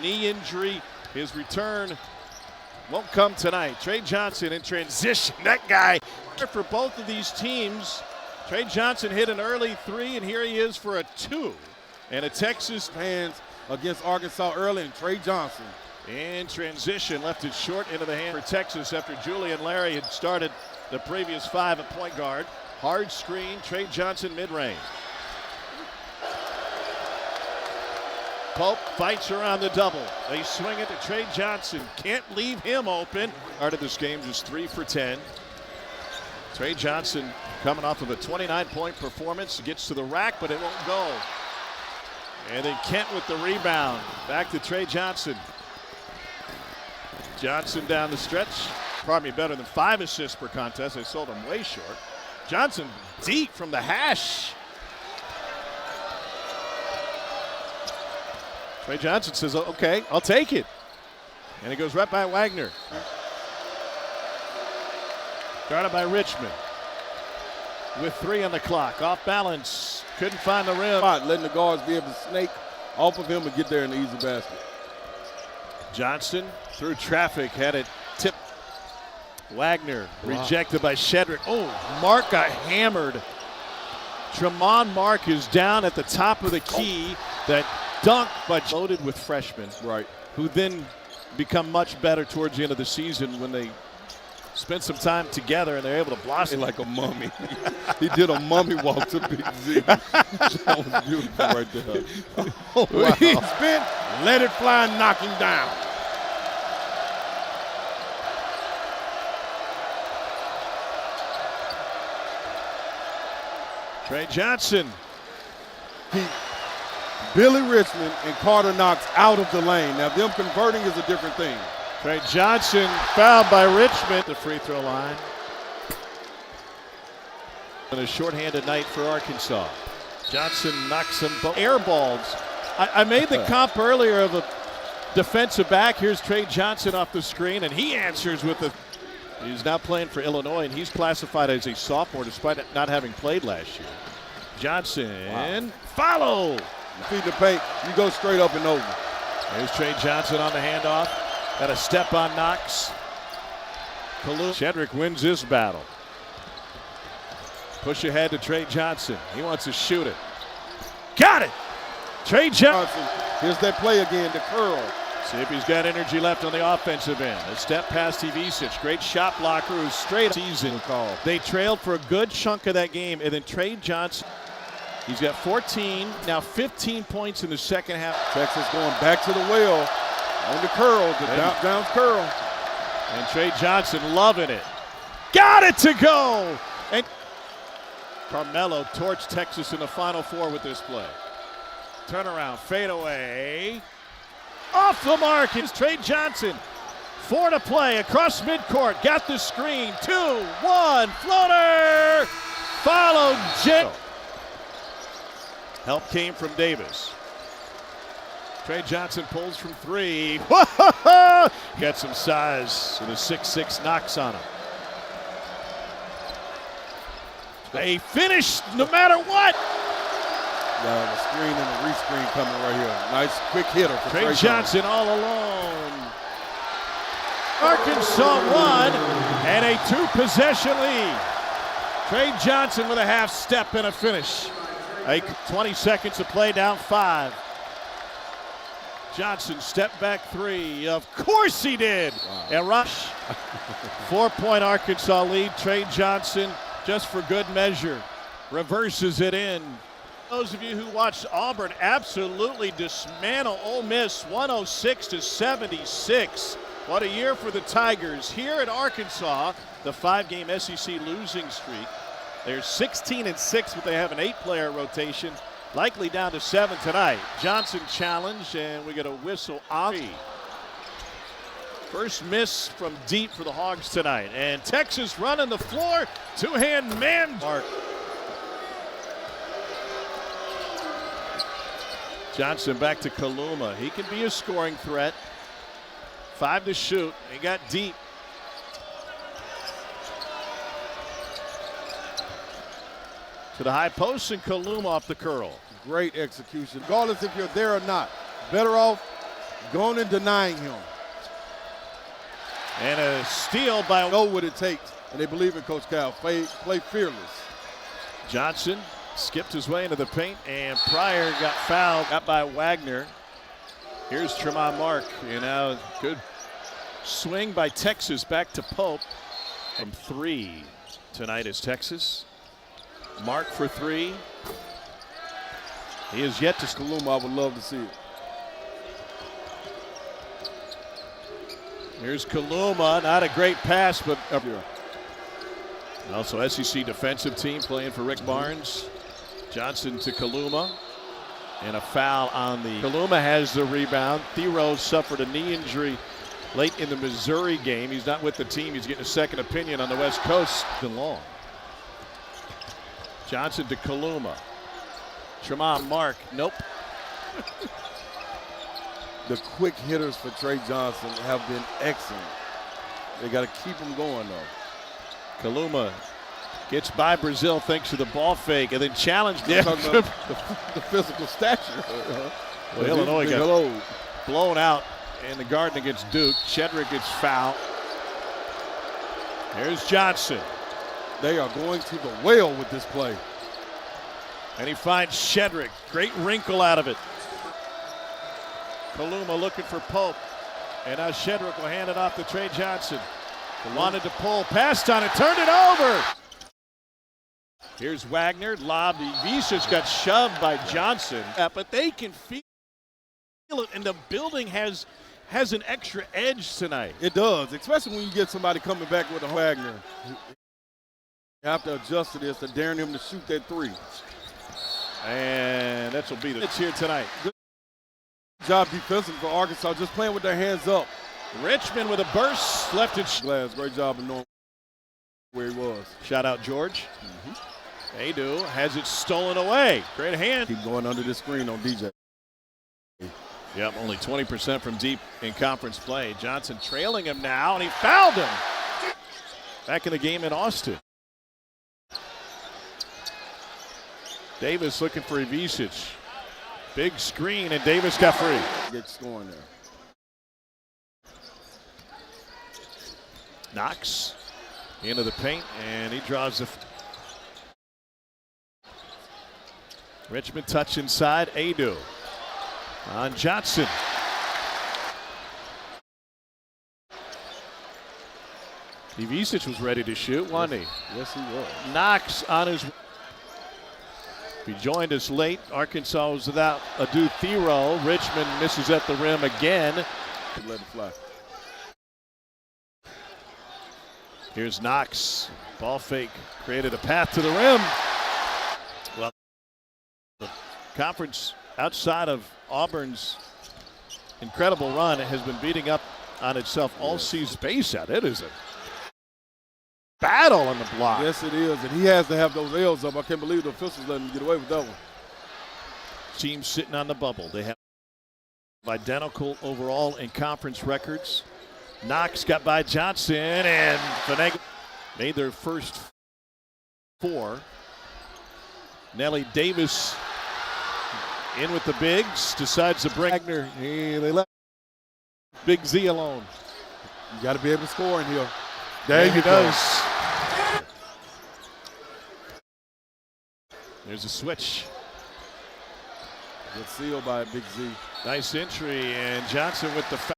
knee injury. His return won't come tonight. Trey Johnson in transition. That guy for both of these teams. Trey Johnson hit an early 3, and here he is for a 2. And a Texas hands against Arkansas early, and Trey Johnson in transition left it short into the hand for Texas after Julian Larry had started the previous 5 at point guard. Hard screen, Trey Johnson mid-range. Pope fights around the double. They swing it to Trey Johnson. Can't leave him open. Part of this game just 3 for 10. Trey Johnson coming off of a 29-point performance. Gets to the rack, but it won't go. And then Kent with the rebound. Back to Trey Johnson. Johnson down the stretch. Probably better than 5 assists per contest. They sold him way short. Johnson deep from the hash. Trey Johnson says, okay, I'll take it. And he goes right by Wagner. Guarded by Richmond. With 3 on the clock. Off balance. Couldn't find the rim. Letting the guards be able to snake off of him and get there in the easy basket. Johnson through traffic had it tipped. Wagner rejected by Shedrick. Oh, Mark got hammered. Tremont Mark is down at the top of the key. That dunk, but loaded with freshmen, right, who then become much better towards the end of the season when they spend some time together and they're able to blossom like a mummy. He did a mummy walk to Big Z. That was beautiful right there. Oh, wow. He spin, let it fly, and knock him down. Trey Johnson. Billy Richmond and Carter Knox out of the lane. Now, them converting is a different thing. Trey Johnson fouled by Richmond. The free throw line. And a shorthanded night for Arkansas. Johnson knocks them both. Air balls. I made the comp earlier of a defensive back. Here's Trey Johnson off the screen, and he answers with a. He's now playing for Illinois, and he's classified as a sophomore despite not having played last year. Johnson, follow. You feed the paint, you go straight up and over. There's Trey Johnson on the handoff. Got a step on Knox. Shedrick wins this battle. Push ahead to Trey Johnson. He wants to shoot it. Got it! Trey Johnson. Here's that play again, the curl. See if he's got energy left on the offensive end. A step past Ivicic. Great shot blocker who's straight season call. They trailed for a good chunk of that game, and then Trey Johnson. He's got 14, now 15 points in the second half. Texas going back to the well on the curl, the down curl. And Trey Johnson loving it. Got it to go! And Carmelo torched Texas in the Final Four with this play. Turnaround, fade away. Off the mark is Trey Johnson. 4 to play across midcourt. Got the screen. 2-1 floater. Followed Jet. Help came from Davis. Trey Johnson pulls from 3. Got some size with a 6'6" Knox on him. A finish no matter what. The screen and the rescreen coming right here. Nice quick hitter for Trey Johnson all alone. Arkansas won and a 2-possession lead. Trey Johnson with a half step and a finish. 20 seconds to play, down 5. Johnson step back 3. Of course he did. Wow. And rush. 4-point Arkansas lead. Trey Johnson, just for good measure, reverses it in. Those of you who watched Auburn absolutely dismantle Ole Miss 106-76. What a year for the Tigers. Here at Arkansas, the 5-game SEC losing streak. They're 16-6, but they have an 8-player rotation, likely down to 7 tonight. Johnson challenged, and we get a whistle on. First miss from deep for the Hogs tonight. And Texas running the floor. 2-hand man mark. Johnson back to Kaluma. He can be a scoring threat. 5 to shoot. He got deep. To the high post, and Kaluma off the curl. Great execution. Regardless if you're there or not, better off Going and denying him. And a steal by Know what it takes, and they believe in Coach Cal. Play fearless. Johnson. Skipped his way into the paint, and Pryor got fouled. Got by Wagner. Here's Tremont Mark. And now good swing by Texas back to Pope. From 3 tonight is Texas. Mark for 3. He is yet to. Kaluma, I would love to see it. Here's Kaluma. Not a great pass, but also SEC defensive team playing for Rick Barnes. Johnson to Kaluma. And a foul on the. Kaluma has the rebound. Theroux suffered a knee injury late in the Missouri game. He's not with the team. He's getting a second opinion on the West Coast. Long. Johnson to Kaluma. Tremont Mark. Nope. The quick hitters for Trey Johnson have been excellent. They got to keep them going, though. Kaluma gets by Brazil, thanks to the ball fake, and then challenged him. The physical stature. Well, Illinois got blown out in the Garden against Duke. Shedrick gets fouled. Here's Johnson. They are going to the well with this play. And he finds Shedrick. Great wrinkle out of it. Kaluma looking for Pope. And now Shedrick will hand it off to Trey Johnson. Wanted to pull, passed on it, turned it over. Here's Wagner, lobbed. Visich got shoved by Johnson. But they can feel it, and the building has an extra edge tonight. It does, especially when you get somebody coming back with a Wagner. You have to adjust to this, to daring him to shoot that 3. And that will be it's here tonight. Good job defensively for Arkansas, just playing with their hands up. Richmond with a burst, left it. Glass, great job of knowing where he was. Shout out George. Adu has it stolen away. Great hand. Keep going under the screen on DJ. Yep, only 20% from deep in conference play. Johnson trailing him now, and he fouled him. Back in the game in Austin. Davis looking for Ivisic. Big screen, and Davis got free. Get scoring there. Knox into the paint, and he draws the. Richmond touch inside. Adu on Johnson. Ivisic was ready to shoot, wasn't he? Yes, he was. Knox on his. He joined us late. Arkansas was without Adu Theroux. Richmond misses at the rim again. Let it fly. Here's Knox. Ball fake created a path to the rim. Well, the conference outside of Auburn's incredible run has been beating up on itself all season. Space out. It is a battle on the block. Yes, it is, and he has to have those L's up. I can't believe the officials let him get away with that one. Team sitting on the bubble. They have identical overall in conference records. Knox got by Johnson, and Finnegan made their first 4. Nelly Davis in with the bigs, decides to bring Wagner. They left Big Z alone. You got to be able to score in here. There he does. There's a switch. Good seal by Big Z. Nice entry, and Johnson with the foul.